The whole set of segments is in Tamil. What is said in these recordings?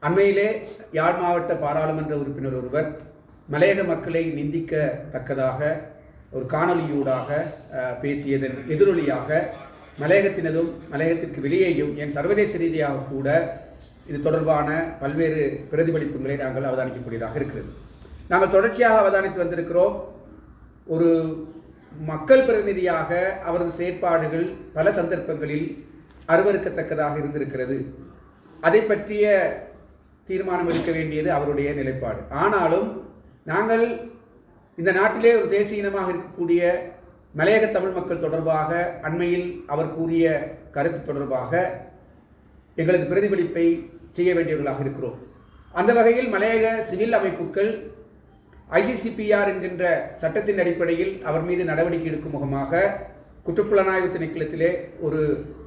அண்மையிலே யாழ் மாவட்ட பாராளுமன்ற உறுப்பினர் ஒருவர் மலையக மக்களை நிந்திக்கத்தக்கதாக ஒரு காணொலியூடாக பேசியதன் எதிரொலியாக மலையகத்தினதும் மலையகத்திற்கு வெளியேயும் ஏன் சர்வதேச ரீதியாக கூட இது தொடர்பான பல்வேறு பிரதிபலிப்புகளை நாங்கள் அவதானிக்கக்கூடியதாக இருக்கிறது. நாங்கள் தொடர்ச்சியாக அவதானித்து வந்திருக்கிறோம். ஒரு மக்கள் பிரதிநிதியாக அவரது செயற்பாடுகள் பல சந்தர்ப்பங்களில் அருவருக்கத்தக்கதாக இருந்திருக்கிறது. அதை பற்றிய தீர்மானம் எடுக்க வேண்டியது அவருடைய நிலைப்பாடு. ஆனாலும் நாங்கள் இந்த நாட்டிலே ஒரு தேசிய இனமாக இருக்கக்கூடிய மலையக தமிழ் மக்கள் தொடர்பாக அண்மையில் அவர் கூறிய கருத்து தொடர்பாக எங்களது பிரதிபலிப்பை செய்ய வேண்டியவர்களாக இருக்கிறோம். அந்த வகையில் மலையக சிவில் அமைப்புகள் ICCPR என்கின்ற சட்டத்தின் அடிப்படையில் அவர் மீது நடவடிக்கை எடுக்கும் முகமாக குற்றப்புலனாய்வு திணைக்களத்திலே ஒரு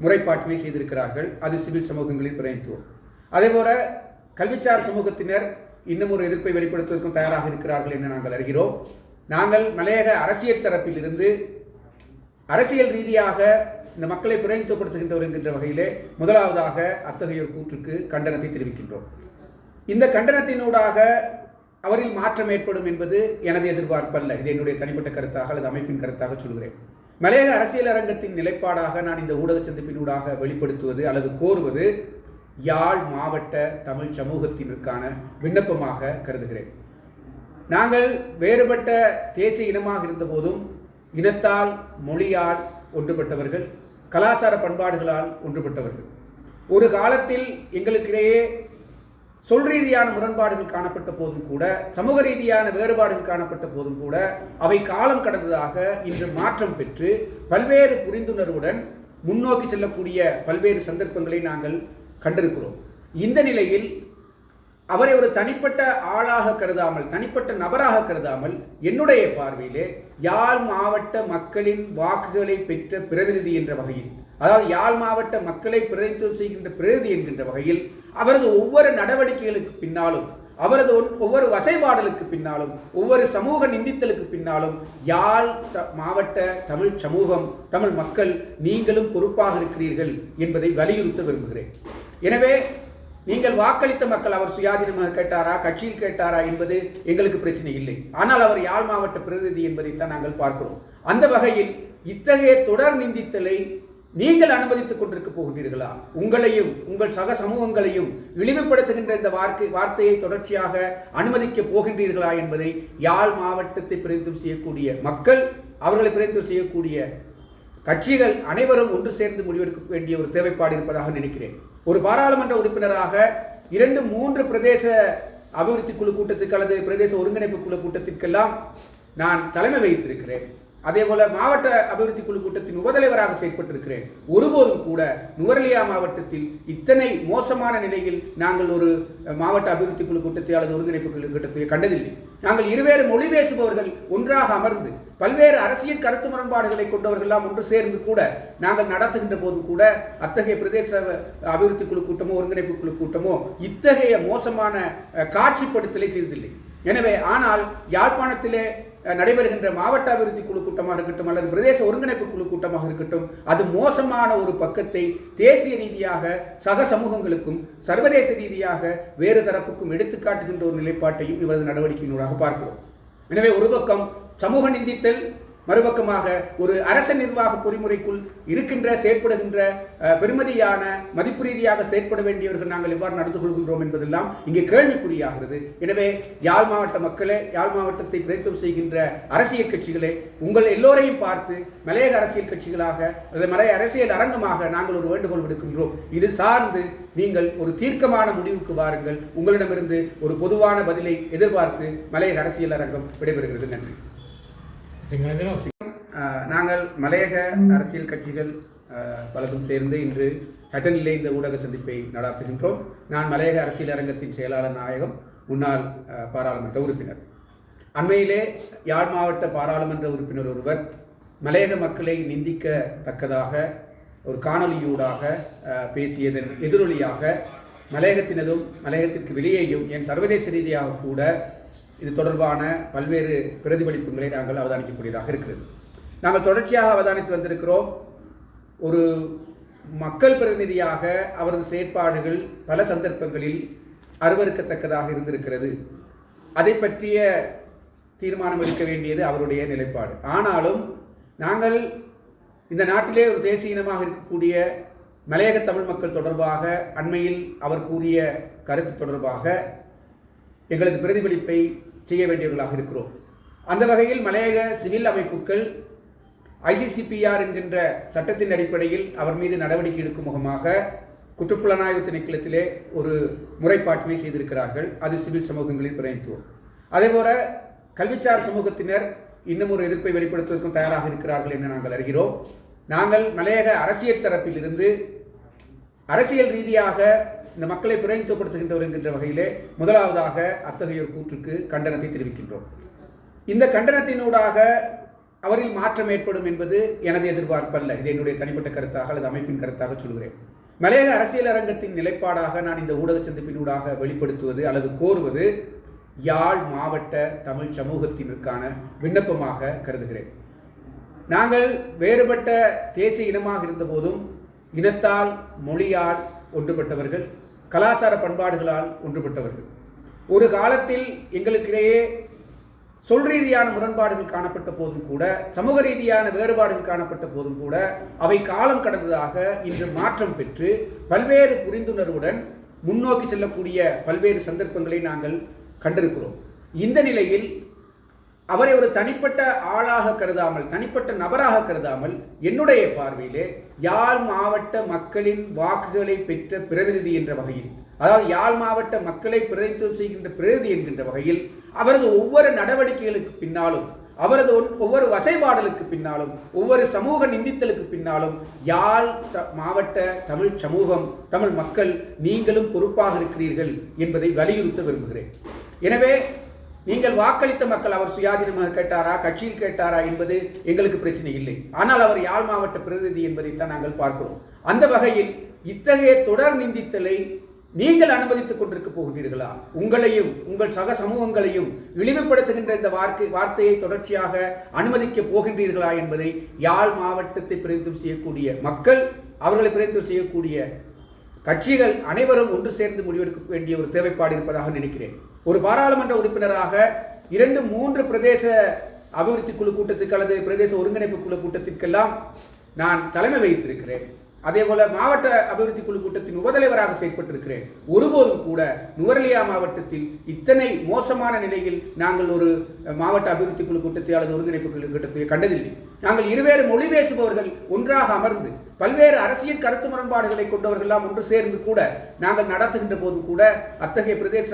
முறைப்பாட்டினை செய்திருக்கிறார்கள். அது சிவில் சமூகங்களின் பிரதிநிதித்துவம். அதேபோல கல்விச்சார் சமூகத்தினர் இன்னும் ஒரு எதிர்ப்பை வெளிப்படுத்துவதற்கும் தயாராக இருக்கிறார்கள் என நாங்கள் அறிகிறோம். நாங்கள் மலையக அரசியல் தரப்பில் இருந்து அரசியல் ரீதியாக இந்த மக்களை பிரதிநிதித்துவப்படுத்துகின்றவர் என்கின்ற வகையிலே முதலாவதாக அத்தகைய ஒரு கூற்றுக்கு கண்டனத்தை தெரிவிக்கின்றோம். இந்த கண்டனத்தினூடாக அவரில் மாற்றம் ஏற்படும் என்பது எனது எதிர்பார்ப்பல்ல. இது என்னுடைய தனிப்பட்ட கருத்தாக அல்லது அமைப்பின் கருத்தாக சொல்கிறேன். மலையக அரசியல் அரங்கத்தின் நிலைப்பாடாக நான் இந்த ஊடக சந்திப்பினூடாக வெளிப்படுத்துவது அல்லது கோருவது யாழ் மாவட்ட தமிழ் சமூகத்தினருக்கான விண்ணப்பமாக கருதுகிறேன். நாங்கள் வேறுபட்ட தேசிய இனமாக இருந்தபோதும் இனத்தால் மொழியால் ஒன்றுபட்டவர்கள், கலாச்சார பண்பாடுகளால் ஒன்றுபட்டவர்கள். ஒரு காலத்தில் எங்களுக்கிடையே சொல் ரீதியான முரண்பாடுகள் காணப்பட்ட போதும் கூட, சமூக ரீதியான வேறுபாடுகள் காணப்பட்ட போதும் கூட அவை காலம் கடந்ததாக இன்று மாற்றம் பெற்று பல்வேறு புரிந்துணர்வுடன் முன்னோக்கி செல்லக்கூடிய பல்வேறு சந்தர்ப்பங்களை நாங்கள் கண்டிருக்கிறோம். இந்த நிலையில் அவரை ஒரு தனிப்பட்ட ஆளாக கருதாமல், தனிப்பட்ட நபராக கருதாமல், என்னுடைய பார்வையிலே யாழ் மாவட்ட மக்களின் வாக்குகளை பெற்ற பிரதிநிதி என்ற வகையில், அதாவது யாழ் மாவட்ட மக்களை பிரதிநிதித்துவம் செய்கின்ற பிரதிநிதி என்கின்ற வகையில் அவரது ஒவ்வொரு நடவடிக்கைகளுக்கு பின்னாலும், அவரது ஒவ்வொரு வசைபாடலுக்கு பின்னாலும், ஒவ்வொரு சமூக நிந்தித்தலுக்கு பின்னாலும் யாழ் மாவட்ட தமிழ் சமூகம், தமிழ் மக்கள் நீங்களும் பொறுப்பாக இருக்கிறீர்கள் என்பதை வலியுறுத்த விரும்புகிறேன். எனவே நீங்கள் வாக்களித்த மக்கள் அவர் சுயாதீனமாக கேட்டாரா, கட்சியில் கேட்டாரா என்பது எங்களுக்கு பிரச்சனை இல்லை. ஆனால் அவர் யாழ் மாவட்ட பிரதிநிதி என்பதைத்தான் நாங்கள் பார்க்கிறோம். அந்த வகையில் இத்தகைய தொடர் நிந்தித்தலை நீங்கள் அனுமதித்துக் கொண்டிருக்க போகின்றீர்களா? உங்களையும் உங்கள் சக சமூகங்களையும் இழிவுபடுத்துகின்ற இந்த வார்த்தையை தொடர்ச்சியாக அனுமதிக்க போகின்றீர்களா என்பதை யாழ் மாவட்டத்தை பிரதிநிதித்துவம் செய்யக்கூடிய மக்கள், அவர்களை பிரதிநிதித்துவம் செய்யக்கூடிய கட்சிகள் அனைவரும் ஒன்று சேர்ந்து முடிவெடுக்க வேண்டிய ஒரு தேவைப்பாடு இருப்பதாக நினைக்கிறேன். ஒரு பாராளுமன்ற உறுப்பினராக 2-3 பிரதேச அபிவிருத்தி குழு கூட்டத்துக்கு அல்லது பிரதேச ஒருங்கிணைப்பு குழு கூட்டத்திற்கெல்லாம் நான் தலைமை வகித்திருக்கிறேன். அதேபோல மாவட்ட அபிவிருத்தி குழு கூட்டத்தின் உபதலைவராக செயற்பட்டிருக்கிறேன். ஒருபோதும் கூட நுவரெலியா மாவட்டத்தில் இத்தனை மோசமான நிலையில் நாங்கள் ஒரு மாவட்ட அபிவிருத்தி குழு கூட்டத்தை அல்லது ஒருங்கிணைப்பு குழு கூட்டத்தை கண்டதில்லை. நாங்கள் இருவேறு மொழி பேசுபவர்கள் ஒன்றாக அமர்ந்து பல்வேறு அரசியல் கருத்து முரண்பாடுகளை கொண்டவர்கள்லாம் ஒன்று சேர்ந்து கூட நாங்கள் நடத்துகின்ற போதும் கூட அத்தகைய பிரதேச அபிவிருத்தி குழு கூட்டமோ ஒருங்கிணைப்பு குழு கூட்டமோ இத்தகைய மோசமான காட்சிப்படுத்தலை செய்ததில்லை. எனவே ஆனால் யாழ்ப்பாணத்திலே நடைபெறுகின்ற மாவட்ட அபிவிருத்தி குழு கூட்டமாக இருக்கட்டும் அல்லது பிரதேச ஒருங்கிணைப்பு குழு கூட்டமாக இருக்கட்டும், அது மோசமான ஒரு பக்கத்தை தேசிய ரீதியாக சக சமூகங்களுக்கும் சர்வதேச ரீதியாக வேறு தரப்புக்கும் எடுத்துக்காட்டுகின்ற ஒரு நிலைப்பாட்டையும் இவரது நடவடிக்கையினூடாக பார்க்கிறோம். எனவே ஒரு பக்கம் சமூக நிந்தித்தல், மறுபக்கமாக ஒரு அரச நிர்வாக பொறிமுறைக்குள் இருக்கின்ற செயற்படுகின்ற பெருமதியான மதிப்பு ரீதியாக செயற்பட வேண்டியவர்கள் நாங்கள் எவ்வாறு நடந்து கொள்கின்றோம் என்பதெல்லாம் இங்கே கேள்விக்குறியாகிறது. எனவே யாழ் மாவட்ட மக்களே, யாழ் மாவட்டத்தை பிரதிநிதித்துவம் செய்கின்ற அரசியல் கட்சிகளே, உங்கள் எல்லோரையும் பார்த்து மலையக அரசியல் கட்சிகளாக அல்லது மலைய அரசியல் அரங்கமாக நாங்கள் ஒரு வேண்டுகோள் விடுக்கின்றோம். இது சார்ந்து நீங்கள் ஒரு தீர்க்கமான முடிவுக்கு வாருங்கள். உங்களிடமிருந்து ஒரு பொதுவான பதிலை எதிர்பார்த்து மலையக அரசியல் அரங்கம் விடைபெறுகிறது. நன்றி. நாங்கள் மலையக அரசியல் கட்சிகள் பலரும் சேர்ந்து இன்று ஹட்டனிலே இந்த ஊடக சந்திப்பை நடாத்துகின்றோம். நான் மலையக அரசியல் அரங்கத்தின் செயலாளர் நாயகம், முன்னாள் பாராளுமன்ற உறுப்பினர். அண்மையிலே யாழ் மாவட்ட பாராளுமன்ற உறுப்பினர் ஒருவர் மலையக மக்களை நிந்திக்கத்தக்கதாக ஒரு காணொலியூடாக பேசியதன் எதிரொலியாக மலையகத்தினதும் மலையகத்திற்கு வெளியேயும் ஏன் சர்வதேச ரீதியாக கூட இது தொடர்பான பல்வேறு பிரதிபலிப்புகளை நாங்கள் அவதானிக்கக்கூடியதாக இருக்கிறது. நாங்கள் தொடர்ச்சியாக அவதானித்து வந்திருக்கிறோம். ஒரு மக்கள் பிரதிநிதியாக அவரது செயற்பாடுகள் பல சந்தர்ப்பங்களில் அருவருக்கத்தக்கதாக இருந்திருக்கிறது. அதை பற்றிய தீர்மானம் எடுக்க வேண்டியது அவருடைய நிலைப்பாடு. ஆனாலும் நாங்கள் இந்த நாட்டிலே ஒரு தேசிய இனமாக இருக்கக்கூடிய மலையக தமிழ் மக்கள் தொடர்பாக அண்மையில் அவர் கூறிய கருத்து தொடர்பாக எங்களது பிரதிபலிப்பை செய்ய வேண்டியவர்களாக இருக்கிறோம். அந்த வகையில் மலையக சிவில் அமைப்புகள் ICCPR என்கின்ற சட்டத்தின் அடிப்படையில் அவர் மீது நடவடிக்கை எடுக்கும் முகமாக குற்றப்புலனாய்வு திணைக்களத்திலே ஒரு முறைப்பாட்டினை செய்திருக்கிறார்கள். அது சிவில் சமூகங்களின் பிரதிநிதித்துவம். அதேபோல கல்விச்சார் சமூகத்தினர் இன்னும் ஒரு எதிர்ப்பை வெளிப்படுத்துவதற்கும் தயாராக இருக்கிறார்கள் என்று நாங்கள் அறிகிறோம். நாங்கள் மலையக அரசியல் தரப்பிலிருந்து அரசியல் ரீதியாக இந்த மக்களை பிரதிநிதித்துவப்படுத்துகின்றவர் என்கின்ற வகையிலே முதலாவதாக அத்தகைய ஒரு கூற்றுக்கு கண்டனத்தை தெரிவிக்கின்றோம். இந்த கண்டனத்தினூடாக அவரில் மாற்றம் ஏற்படும் என்பது எனது எதிர்பார்ப்பல்ல. இது என்னுடைய தனிப்பட்ட கருத்தாக அல்லது அமைப்பின் கருத்தாக சொல்கிறேன். மலையக அரசியல் அரங்கத்தின் நிலைப்பாடாக நான் இந்த ஊடக சந்திப்பினூடாக வெளிப்படுத்துவது அல்லது கோருவது யாழ் மாவட்ட தமிழ் சமூகத்தினருக்கான விண்ணப்பமாக கருதுகிறேன். நாங்கள் வேறுபட்ட தேசிய இனமாக இருந்தபோதும் இனத்தால் மொழியால் ஒன்றுபட்டவர்கள், கலாச்சார பண்பாடுகளால் ஒன்றுபட்டவர்கள். ஒரு காலத்தில் எங்களுக்கிடையே சொல் ரீதியான முரண்பாடுகள் காணப்பட்ட போதும் கூட, சமூக ரீதியான வேறுபாடுகள் காணப்பட்ட போதும் கூட அவை காலம் கடந்ததாக இன்று மாற்றம் பெற்று பல்வேறு புரிந்துணர்வுடன் முன்னோக்கி செல்லக்கூடிய பல்வேறு சந்தர்ப்பங்களை நாங்கள் கண்டிருக்கிறோம். இந்த நிலையில் அவரை ஒரு தனிப்பட்ட ஆளாக கருதாமல், தனிப்பட்ட நபராக கருதாமல், என்னுடைய பார்வையிலே யாழ் மாவட்ட மக்களின் வாக்குகளை பெற்ற பிரதிநிதி என்ற வகையில், அதாவது யாழ் மாவட்ட மக்களை பிரதிநிதித்துவம் செய்கின்ற பிரதிநிதி என்கின்ற வகையில் அவரது ஒவ்வொரு நடவடிக்கைகளுக்கு பின்னாலும், அவரது ஒவ்வொரு வசைபாடலுக்கு பின்னாலும், ஒவ்வொரு சமூக நிந்தித்தலுக்கு பின்னாலும் யாழ் மாவட்ட தமிழ் சமூகம், தமிழ் மக்கள் நீங்களும் பொறுப்பாக இருக்கிறீர்கள் என்பதை வலியுறுத்த விரும்புகிறேன். எனவே நீங்கள் வாக்களித்த மக்கள் அவர் சுயாதீனமாக கேட்டாரா, கட்சியில் கேட்டாரா என்பது எங்களுக்கு பிரச்சனை இல்லை. ஆனால் அவர் யாழ் மாவட்ட பிரதிநிதி என்பதைத்தான் நாங்கள் பார்க்கிறோம். அந்த வகையில் இத்தகைய தொடர் நிந்தித்தலை நீங்கள் அனுமதித்துக் கொண்டிருக்க போகிறீர்களா? உங்களையும் உங்கள் சக சமூகங்களையும் இழிவுபடுத்துகின்ற இந்த வார்த்தையை தொடர்ச்சியாக அனுமதிக்க போகின்றீர்களா என்பதை யாழ் மாவட்டத்தை பிரதிநிதித்துவம் செய்யக்கூடிய மக்கள், அவர்களை பிரதிநிதித்துவம் செய்யக்கூடிய கட்சிகள் அனைவரும் ஒன்று சேர்ந்து முடிவெடுக்க வேண்டிய ஒரு தேவைப்பாடு இருப்பதாக நினைக்கிறேன். ஒரு பாராளுமன்ற உறுப்பினராக 2-3 பிரதேச அபிவிருத்தி குழு கூட்டத்துக்கு அல்லது பிரதேச ஒருங்கிணைப்பு குழு கூட்டத்திற்கெல்லாம் நான் தலைமை வகித்திருக்கிறேன். அதே போல மாவட்ட அபிவிருத்தி குழு கூட்டத்தின் உபதலைவராக செயல்பட்டிருக்கிறேன். ஒருபோதும் கூட நுவரெலியா மாவட்டத்தில் இத்தனை மோசமான நிலையில் நாங்கள் ஒரு மாவட்ட அபிவிருத்தி குழு கூட்டத்தை அல்லது ஒருங்கிணைப்பு குழு கூட்டத்தை கண்டதில்லை. நாங்கள் இருவேறு மொழி பேசுபவர்கள் ஒன்றாக அமர்ந்து பல்வேறு அரசியல் கருத்து முரண்பாடுகளை கொண்டவர்கள்லாம் ஒன்று சேர்ந்து கூட நாங்கள் நடத்துகின்ற போது கூட அத்தகைய பிரதேச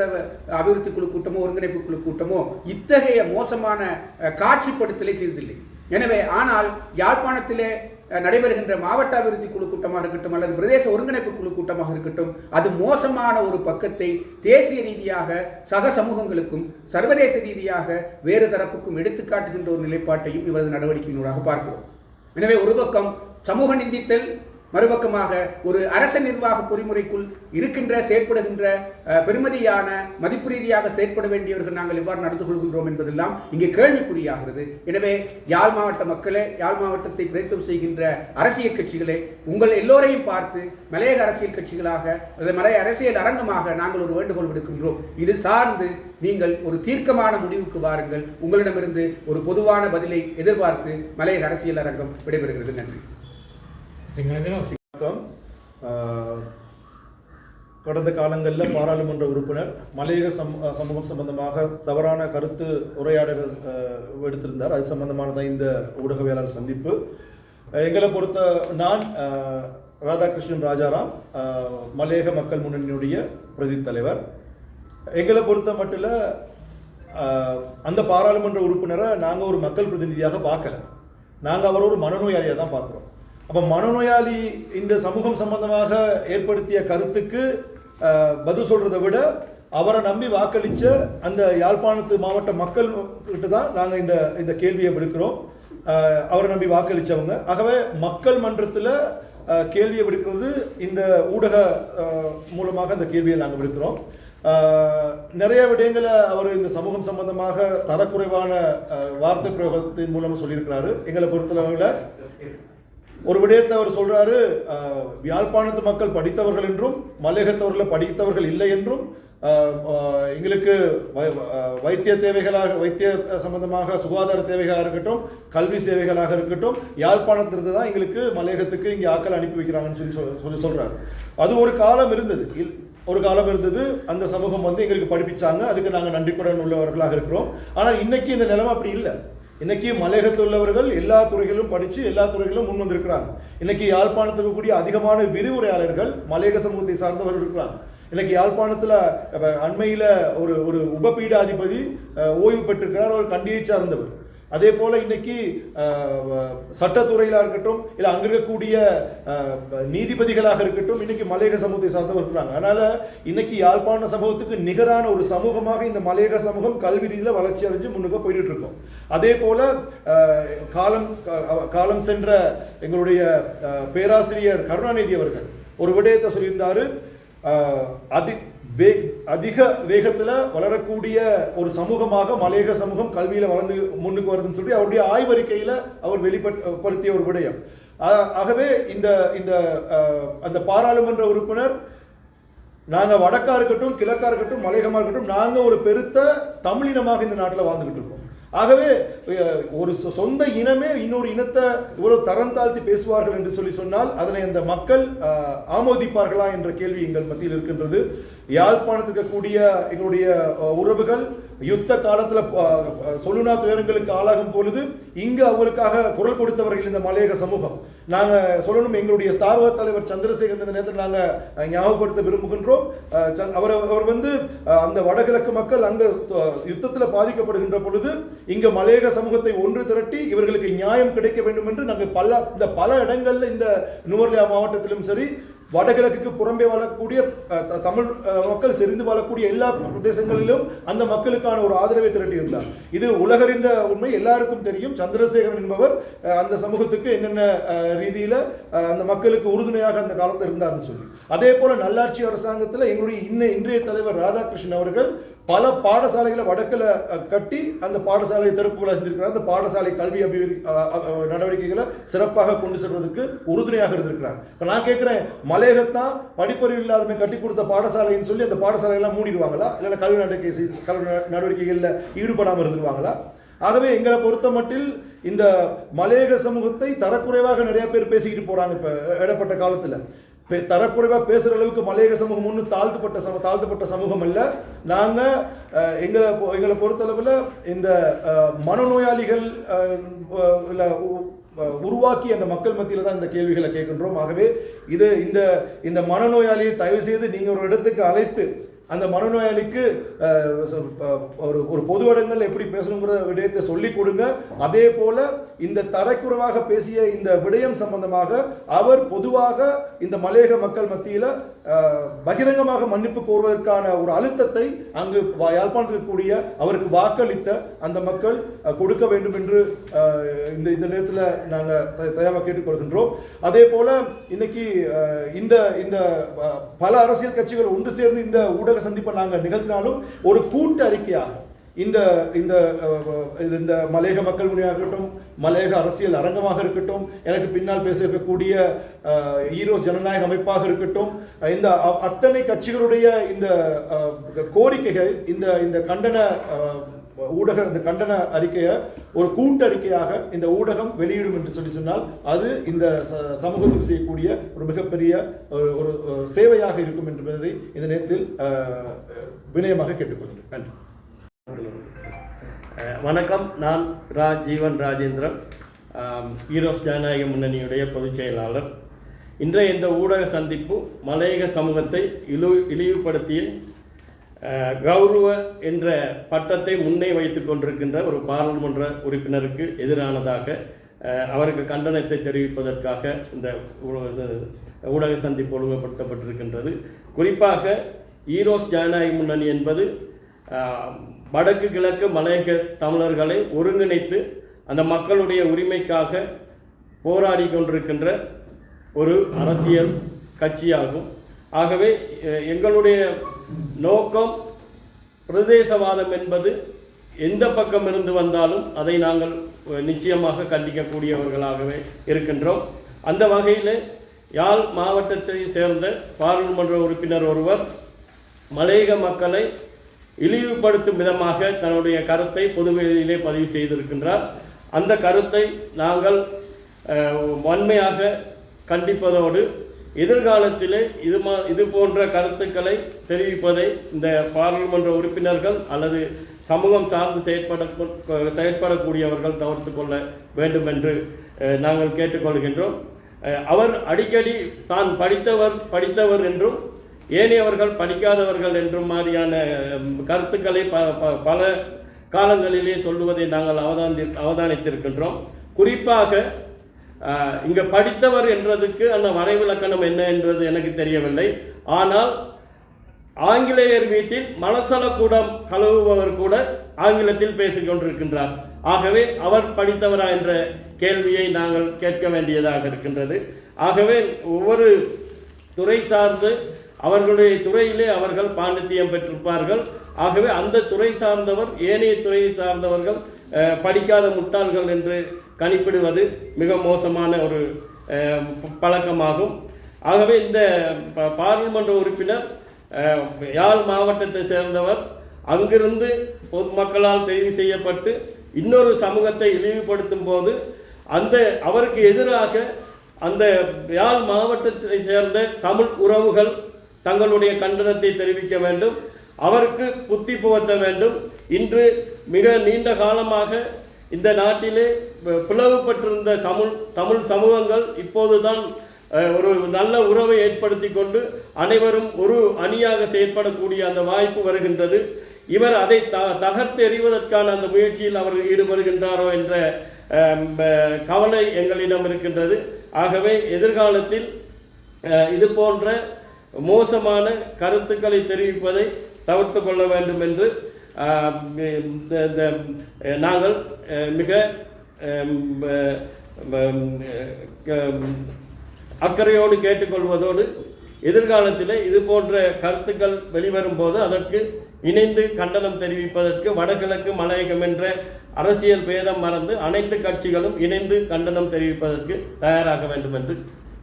அபிவிருத்தி குழு கூட்டமோ ஒருங்கிணைப்பு குழு கூட்டமோ இத்தகைய மோசமான காட்சிப்படுத்தலை செய்ததில்லை. எனவே ஆனால் யாழ்ப்பாணத்திலே நடைபெறுகின்ற மாவட்ட அபிவிருத்தி குழு கூட்டமாக இருக்கட்டும் அல்லது பிரதேச ஒருங்கிணைப்பு குழு கூட்டமாக இருக்கட்டும், அது மோசமான ஒரு பக்கத்தை தேசிய ரீதியாக சக சமூகங்களுக்கும் சர்வதேச ரீதியாக வேறு தரப்புக்கும் எடுத்துக்காட்டுகின்ற ஒரு நிலைப்பாட்டையும் இவரது நடவடிக்கையினூடாக பார்க்கிறோம். எனவே ஒரு பக்கம் சமூக நிந்தித்தல், மறுபக்கமாக ஒரு அரச நிர்வாக பொறிமுறைக்குள் இருக்கின்ற செயற்படுகின்ற பெருமதியான மதிப்பு ரீதியாக செயற்பட வேண்டியவர்கள் நாங்கள் எவ்வாறு நடந்து கொள்கின்றோம் என்பதெல்லாம் இங்கே கேள்விக்குறியாகிறது. எனவே யாழ் மாவட்ட மக்களே, யாழ் மாவட்டத்தை பிரதித்துவம் செய்கின்ற அரசியல் கட்சிகளே, உங்கள் எல்லோரையும் பார்த்து மலையக அரசியல் கட்சிகளாக அல்லது மலைய அரசியல் அரங்கமாக நாங்கள் ஒரு வேண்டுகோள் விடுக்கின்றோம். இது சார்ந்து நீங்கள் ஒரு தீர்க்கமான முடிவுக்கு வாருங்கள். உங்களிடமிருந்து ஒரு பொதுவான பதிலை எதிர்பார்த்து மலையக அரசியல் அரங்கம் விடைபெறுகிறது. நன்றி. கடந்த காலங்களில் பாராளுமன்ற உறுப்பினர் மலையக சமூகம் சம்பந்தமாக தவறான கருத்து உரையாடல்கள் எடுத்திருந்தார். அது சம்பந்தமானதான் இந்த ஊடகவியலாளர் சந்திப்பு. எங்களை பொறுத்த நான் ராதாகிருஷ்ணன் ராஜாராம், மலையக மக்கள் முன்னணியினுடைய பிரதி தலைவர். எங்களை பொறுத்த மட்டும் அந்த பாராளுமன்ற உறுப்பினரை நாங்கள் ஒரு மக்கள் பிரதிநிதியாக பார்க்கல, நாங்கள் அவர் ஒரு மனநோயாளியாக தான் பார்க்குறோம். அப்போ மனநோயாளி இந்த சமூகம் சம்பந்தமாக ஏற்படுத்திய கருத்துக்கு பதில் சொல்றதை விட அவரை நம்பி வாக்களித்த அந்த யாழ்ப்பாணத்து மாவட்ட மக்கள் கிட்ட தான் நாங்கள் இந்த கேள்வியை விடுக்கிறோம். அவரை நம்பி வாக்களித்தவங்க. ஆகவே மக்கள் மன்றத்தில் கேள்வியை விடுக்கிறது இந்த ஊடக மூலமாக அந்த கேள்வியை நாங்கள் விடுக்கிறோம். நிறைய விடயங்களை அவர் இந்த சமூகம் சம்பந்தமாக தரக்குறைவான வார்த்தை பிரயோகத்தின் மூலமாக சொல்லியிருக்கிறாரு. எங்களை பொறுத்தளவில் ஒரு விடயத்தை அவர் சொல்றாரு, யாழ்ப்பாணத்து மக்கள் படித்தவர்கள் என்றும் மலையகத்தவர்களை படித்தவர்கள் இல்லை என்றும் எங்களுக்கு வைத்திய தேவைகளாக வைத்திய சம்பந்தமாக சுகாதார தேவைகளாக இருக்கட்டும், கல்வி சேவைகளாக இருக்கட்டும், யாழ்ப்பாணத்திலிருந்து தான் எங்களுக்கு மலையகத்துக்கு இங்கே ஆக்கள் அனுப்பி வைக்கிறாங்கன்னு சொல்லி சொல்றாரு. அது ஒரு காலம் இருந்தது. அந்த சமூகம் வந்து எங்களுக்கு படிப்பிச்சாங்க, அதுக்கு நாங்கள் நன்றிக்குடன் உள்ளவர்களாக இருக்கிறோம். ஆனால் இன்னைக்கு இந்த நிலைமை அப்படி இல்லை. இன்னைக்கு மலையகத்தில் உள்ளவர்கள் எல்லா துறைகளிலும் படித்து எல்லா துறைகளிலும் முன் வந்திருக்கிறாங்க. இன்னைக்கு யாழ்ப்பாணத்துக்கு கூடிய அதிகமான விரிவுரையாளர்கள் மலையக சமூகத்தை சார்ந்தவர்கள் இருக்கிறாங்க. இன்னைக்கு யாழ்ப்பாணத்தில் அண்மையில் ஒரு உபபீடாதிபதி ஓய்வு பெற்றிருக்கிறார், ஒரு கண்டியை சார்ந்தவர். அதே போல இன்னைக்கு சட்டத்துறையிலாக இருக்கட்டும், இல்லை அங்க இருக்கக்கூடிய நீதிபதிகளாக இருக்கட்டும், இன்னைக்கு மலையக சமூகத்தை சார்ந்தவர் இருக்கிறாங்க. அதனால இன்னைக்கு யாழ்ப்பாண சமூகத்துக்கு நிகரான ஒரு சமூகமாக இந்த மலையக சமூகம் கல்வி ரீதியில் வளர்ச்சி அடைஞ்சு முன்னுக்கு போயிட்டு இருக்கோம். அதே போல காலம் சென்ற எங்களுடைய பேராசிரியர் கருணாநிதி அவர்கள் ஒரு விடயத்தை சொல்லியிருந்தாரு. அதிக வேகத்தில் வளரக்கூடிய ஒரு சமூகமாக மலையக சமூகம் கல்வியில் வளர்ந்து முன்னுக்கு வருதுன்னு சொல்லி அவருடைய ஆய்வறிக்கையில் அவர் வெளிப்படுத்திய ஒரு விடயம். ஆகவே அந்த பாராளுமன்ற உறுப்பினர், நாங்கள் வடக்கா இருக்கட்டும், கிழக்கா இருக்கட்டும், மலையகமாக இருக்கட்டும், நாங்கள் ஒரு பெருத்த தமிழினமாக இந்த நாட்டில் வாழ்ந்துகிட்டு இருக்கோம். ஆகவே ஒரு சொந்த இனமே இன்னொரு இனத்தை இவ்வளவு தரம் தாழ்த்தி பேசுவார்கள் என்று சொன்னால் அதனை அந்த மக்கள் ஆமோதிப்பார்களா என்ற கேள்வி எங்கள் மத்தியில் இருக்கின்றது. யாழ்ப்பாணத்துக்கு கூடிய எங்களுடைய உறவுகள் யுத்த காலத்தில் சொல்லுனா துயரங்களுக்கு ஆளாகும் பொழுது இங்கு அவர்களுக்காக குரல் கொடுத்தவர்கள் இந்த மலையக சமூகம். நாங்கள் சொல்லணும், எங்களுடைய ஸ்தாபக தலைவர் சந்திரசேகர் இந்த நேரத்தில் நாங்கள் ஞாபகப்படுத்த விரும்புகின்றோம். அவர் வந்து அந்த வடகிழக்கு மக்கள் அங்கே யுத்தத்தில் பாதிக்கப்படுகின்ற பொழுது இங்கு மலையக சமூகத்தை ஒன்று திரட்டி இவர்களுக்கு நியாயம் கிடைக்க வேண்டும் என்று நாங்கள் பல இடங்கள்ல இந்த நுவர்லியா மாவட்டத்திலும் சரி, வடகிழக்குக்கு புறம்பே வாழக்கூடிய தமிழ் மக்கள் செறிந்து வாழக்கூடிய எல்லா பிரதேசங்களிலும் அந்த மக்களுக்கான ஒரு ஆதரவை திரட்டியிருந்தார். இது உலகறிந்த உண்மை, எல்லாருக்கும் தெரியும். சந்திரசேகரன் என்பவர் அந்த சமூகத்துக்கு என்னென்ன ரீதியில அந்த மக்களுக்கு உறுதுணையாக அந்த காலத்தில் இருந்தார்னு சொல்லி. அதே போல நல்லாட்சி அரசாங்கத்தில் எங்களுடைய இன்றைய தலைவர் ராதாகிருஷ்ணன் அவர்கள் பல பாடசாலைகளை வடக்கில் கட்டி அந்த பாடசாலை திறப்பு விழா செஞ்சிருக்கிறார். அந்த பாடசாலை கல்வி நடவடிக்கைகளை சிறப்பாக கொண்டு செல்வதற்கு உறுதுணையாக இருந்திருக்கிறார். இப்போ நான் கேட்குறேன், மலையகத்தான் படிப்பறிவு இல்லாத கட்டி கொடுத்த பாடசாலைன்னு சொல்லி அந்த பாடசாலையெல்லாம் மூடிடுவாங்களா? இல்லைன்னா கல்வி நடவடிக்கைகளில் ஈடுபடாமல் இருந்துருவாங்களா? ஆகவே எங்களை பொறுத்த மட்டில் இந்த மலையக சமூகத்தை தரக்குறைவாக நிறைய பேர் பேசிக்கிட்டு போறாங்க. இப்போ இடப்பட்ட காலத்தில் தரக்குறைவாக பேசுகிற அளவுக்கு மலையக சமூகம் ஒன்றும் தாழ்த்தப்பட்ட சமூகம் அல்ல. நாங்கள் எங்களை பொறுத்தளவில் இந்த மனநோயாளிகள் உருவாக்கி அந்த மக்கள் மத்தியில் தான் இந்த கேள்விகளை கேட்கின்றோம். ஆகவே இந்த மனநோயாளியை தயவு செய்து நீங்கள் ஒரு இடத்துக்கு அழைத்து அந்த மனநோயாளிக்கு ஒரு பொது இடங்கள் எப்படி பேசணுங்கிற விடயத்தை சொல்லிக் கொடுங்க. அதே போல இந்த தரக்குறைவாக பேசிய இந்த விடயம் சம்பந்தமாக அவர் பொதுவாக இந்த மலையக மக்கள் மத்தியில் பகிரங்கமாக மன்னிப்பு கோருவதற்கான ஒரு அழுத்தத்தை அங்கு யாழ்ப்பாணத்துக்கு கூடிய அவருக்கு வாக்களித்த அந்த மக்கள் கொடுக்க வேண்டும் என்று இந்த நேரத்தில் நாங்கள் தயாராக கேட்டுக்கொள்கின்றோம். அதே போல இன்னைக்கு இந்த பல அரசியல் கட்சிகள் ஒன்று சேர்ந்து இந்த ஊடக சந்திப்பை நாங்கள் நிகழ்த்தினாலும் ஒரு கூட்டு அறிக்கையாக இந்த மலையக மக்கள் முறையாக இருக்கட்டும், மலையக அரசியல் அரங்கமாக இருக்கட்டும், எனக்கு பின்னால் பேச இருக்கக்கூடிய ஈரோஸ் ஜனநாயக அமைப்பாக இருக்கட்டும், இந்த அத்தனை கட்சிகளுடைய இந்த கோரிக்கைகள் இந்த கண்டன இந்த கண்டன அறிக்கையை ஒரு கூட்டு அறிக்கையாக இந்த ஊடகம் வெளியிடும் என்று சொன்னால் அது இந்த சமூகத்துக்கு செய்யக்கூடிய ஒரு மிகப்பெரிய ஒரு சேவையாக இருக்கும் என்பதை இந்த நேரத்தில் வினயமாக கேட்டுக்கொள்கிறேன். நன்றி. வணக்கம். நான் ஜீவன் ராஜேந்திரன், ஈரோஸ் ஜனநாயக முன்னணியுடைய பொதுச் செயலாளர். இன்றைய இந்த ஊடக சந்திப்பு மலையக சமூகத்தை இழிவுபடுத்திய கௌரவ என்ற பட்டத்தை முன்னே வைத்துக் கொண்டிருக்கின்ற ஒரு பாராளுமன்ற உறுப்பினருக்கு எதிரானதாக அவருக்கு கண்டனத்தை தெரிவிப்பதற்காக இந்த ஊடக சந்திப்பு ஒழுங்குபடுத்தப்பட்டிருக்கின்றது. குறிப்பாக ஈரோஸ் ஜனநாயக முன்னணி என்பது வடக்கு கிழக்கு மலையக தமிழர்களை ஒருங்கிணைத்து அந்த மக்களுடைய உரிமைக்காக போராடி கொண்டிருக்கின்ற ஒரு அரசியல் கட்சியாகும். ஆகவே எங்களுடைய நோக்கம் பிரதேசவாதம் என்பது எந்த பக்கம் இருந்து வந்தாலும் அதை நாங்கள் நிச்சயமாக கண்டிக்கக்கூடியவர்களாகவே இருக்கின்றோம். அந்த வகையில் யாழ் மாவட்டத்தை சேர்ந்த பாராளுமன்ற உறுப்பினர் ஒருவர் மலையக மக்களை இழிவுபடுத்தும் விதமாக தன்னுடைய கருத்தை பொதுவெளியிலே பதிவு செய்திருக்கின்றார். அந்த கருத்தை நாங்கள் வன்மையாக கண்டிப்பதோடு எதிர்காலத்திலே இது போன்ற கருத்துக்களை தெரிவிப்பதை இந்த பாராளுமன்ற உறுப்பினர்கள் அல்லது சமூகம் சார்ந்து செயற்படக்கூடியவர்கள் தவிர்த்து கொள்ள வேண்டும் என்று நாங்கள் கேட்டுக்கொள்கின்றோம். அவர் அடிக்கடி தான் படித்தவர் என்றும் ஏனையவர்கள் படிக்காதவர்கள் என்றும் மாதிரியான கருத்துக்களை பல காலங்களிலே சொல்லுவதை நாங்கள் அவதானித்திருக்கின்றோம். குறிப்பாக இங்கே படித்தவர் என்றதுக்கு அந்த வரைவிலக்கணம் என்ன என்பது எனக்கு தெரியவில்லை. ஆனால் ஆங்கிலேயர் வீட்டில் மலசல கூடம் கழுவுபவர் கூட ஆங்கிலத்தில் பேசிக்கொண்டிருக்கின்றார். ஆகவே அவர் படித்தவரா என்ற கேள்வியை நாங்கள் கேட்க வேண்டியதாக இருக்கின்றது. ஆகவே ஒவ்வொரு துறை சார்ந்து அவர்களுடைய துறையிலே அவர்கள் பாண்டித்தியம் பெற்றிருப்பார்கள். ஆகவே அந்த துறை சார்ந்தவர் ஏனைய துறையை சார்ந்தவர்கள் படிக்காத முட்டாள்கள் என்று கணிப்பிடுவது மிக மோசமான ஒரு பழக்கமாகும். ஆகவே இந்த பாராளுமன்ற உறுப்பினர் யாழ் மாவட்டத்தை சேர்ந்தவர், அங்கிருந்து பொதுமக்களால் தெரிவு செய்யப்பட்டு இன்னொரு சமூகத்தை இழிவுபடுத்தும் போது அவருக்கு எதிராக அந்த யாழ் மாவட்டத்தை சேர்ந்த தமிழ் உறவுகள் தங்களுடைய கண்டனத்தை தெரிவிக்க வேண்டும், அவருக்கு புத்தி புகட்ட வேண்டும். இன்று மிக நீண்ட காலமாக இந்த நாட்டிலே பிளவுபட்டிருந்த தமிழ் சமூகங்கள் இப்போதுதான் ஒரு நல்ல உறவை ஏற்படுத்தி கொண்டு அனைவரும் ஒரு அணியாக செயற்படக்கூடிய அந்த வாய்ப்பு வருகின்றது. இவர் அதை தகர்த்து எறிவதற்கான அந்த முயற்சியில் அவர் ஈடுபடுகின்றாரோ என்ற கவலை எங்களிடம் இருக்கின்றது. ஆகவே எதிர்காலத்தில் இது போன்ற மோசமான கருத்துக்களை தெரிவிப்பதை தவிர்த்து கொள்ள வேண்டும் என்று நாங்கள் மிக அக்கறையோடு கேட்டுக்கொள்வதோடு எதிர்காலத்தில் இது போன்ற கருத்துக்கள் வெளிவரும் போது அதற்கு இணைந்து கண்டனம் தெரிவிப்பதற்கு வடகிழக்கு மலையகம் என்ற அரசியல் பேதம் மறந்து அனைத்து கட்சிகளும் இணைந்து கண்டனம் தெரிவிப்பதற்கு தயாராக வேண்டும் என்று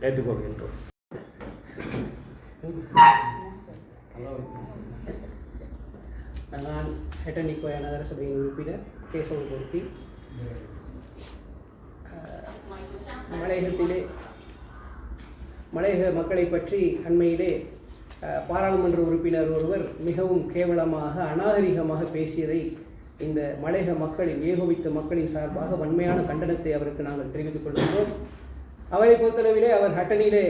கேட்டுக்கொள்கின்றோம். நான் ஹெட்டனிக்கோயா நகர சபையின் உறுப்பினர் கேசவமூர்த்தி. மலையக மக்களை பற்றி அண்மையிலே பாராளுமன்ற உறுப்பினர் ஒருவர் மிகவும் கேவலமாக அநாகரிகமாக பேசியதை இந்த மலையக மக்களின் ஏகோபித்த மக்களின் சார்பாக வன்மையான கண்டனத்தை அவருக்கு நாங்கள் தெரிவித்துக் கொள்கின்றோம். அவரை பொறுத்தளவிலே அவர் ஹட்டனிலே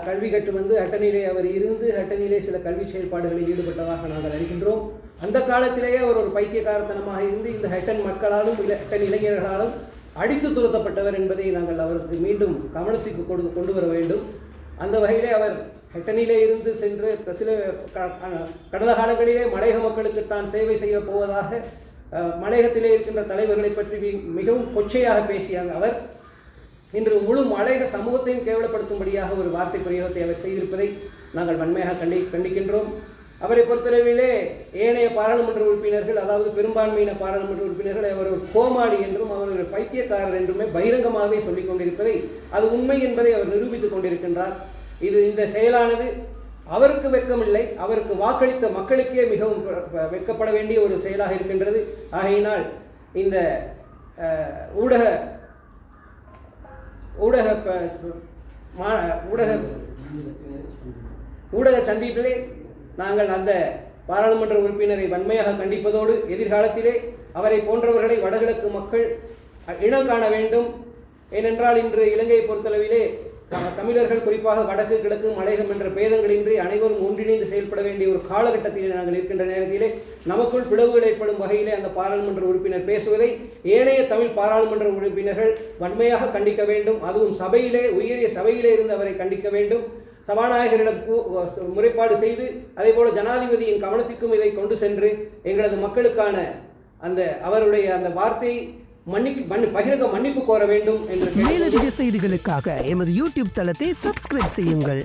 கல்வி கற்று வந்து ஹட்டனிலே அவர் இருந்து ஹட்டனிலே சில கல்வி செயல்பாடுகளில் ஈடுபட்டதாக நாங்கள் அறிகின்றோம். அந்த காலத்திலேயே அவர் ஒரு பைத்தியக்காரத்தனமாக இருந்து இந்த ஹட்டன் மக்களாலும் ஹட்டன் இளைஞர்களாலும் அடித்து துரத்தப்பட்டவர் என்பதை நாங்கள் அவருக்கு மீண்டும் கவனத்துக்கு கொண்டு வர வேண்டும். அந்த வகையிலே அவர் ஹட்டனிலே இருந்து சென்று சில கடந்த காலங்களிலே மலையக மக்களுக்கு தான் சேவை செய்ய போவதாக மலையகத்திலே இருக்கின்ற தலைவர்களை பற்றி மிகவும் கொச்சையாக பேசிய அவர் இன்று முழு மலையக சமூகத்தையும் கேவலப்படுத்தும்படியாக ஒரு வார்த்தை பிரயோகத்தை அவர் செய்திருப்பதை நாங்கள் வன்மையாக கண்டிக்கின்றோம். அவரை பொறுத்தளவிலே ஏனைய பாராளுமன்ற உறுப்பினர்கள், அதாவது பெரும்பான்மையின பாராளுமன்ற உறுப்பினர்கள் அவர் ஒரு கோமாளி என்றும் அவர் ஒரு பைத்தியக்காரர் என்றுமே பகிரங்கமாகவே சொல்லிக் கொண்டிருப்பதை அது உண்மை என்பதை அவர் நிரூபித்துக் கொண்டிருக்கின்றார். இந்த செயலானது அவருக்கு வெட்கமில்லை, அவருக்கு வாக்களித்த மக்களுக்கே மிகவும் வெட்கப்பட வேண்டிய ஒரு செயலாக இருக்கின்றது. ஆகையினால் இந்த ஊடக சந்திப்பிலே நாங்கள் அந்த பாராளுமன்ற உறுப்பினரை வன்மையாக கண்டிப்பதோடு எதிர்காலத்திலே அவரை போன்றவர்களை வடகிழக்கு மக்கள் இனம் காண வேண்டும். ஏனென்றால் இன்று இலங்கையை பொறுத்தளவிலே தமிழர்கள் குறிப்பாக வடக்கு கிழக்கு மலையகம் என்ற பேதங்களின்றி அனைவரும் ஒன்றிணைந்து செயல்பட வேண்டிய ஒரு காலகட்டத்திலே நாங்கள் இருக்கின்ற நேரத்திலே நமக்குள் பிளவுகள் ஏற்படும் வகையிலே அந்த பாராளுமன்ற உறுப்பினர் பேசுவதை ஏனைய தமிழ் பாராளுமன்ற உறுப்பினர்கள் வன்மையாக கண்டிக்க வேண்டும். அதுவும் சபையிலே, உயரிய சபையிலே இருந்து அவரை கண்டிக்க வேண்டும். சபாநாயகரிடம் முறைப்பாடு செய்து அதேபோல ஜனாதிபதியின் கவனத்திற்கும் இதை கொண்டு சென்று எங்களது மக்களுக்கான அவருடைய அந்த வார்த்தையை பகிரங்க மன்னிப்பு கோர வேண்டும் என்று. மேலதிக செய்திகளுக்காக எமது யூடியூப் தளத்தை சப்ஸ்கிரைப் செய்யுங்கள்.